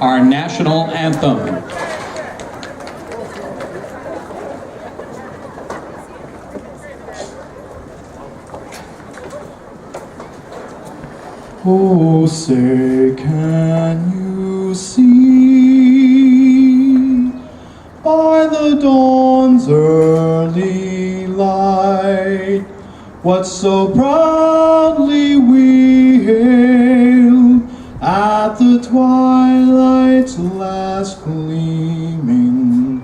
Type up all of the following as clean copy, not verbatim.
Our national anthem. Oh, say, can you see by the dawn's early light what so proudly we hailed at the twilight's last gleaming,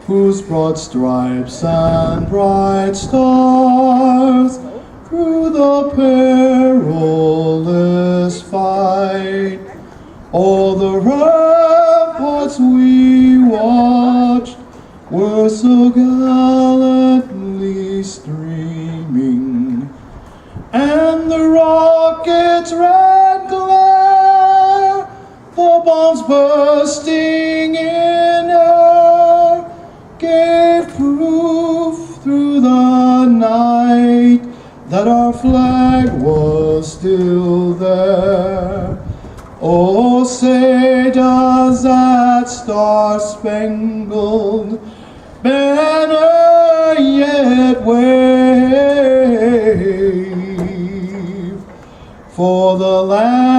whose broad stripes and bright stars through the perilous fight all the ramparts we watched were so gallantly streaming, and the rocket's red glare, the bombs bursting in air, gave proof through the night that our flag was still there. Oh, say, does that star-spangled banner yet wave for the land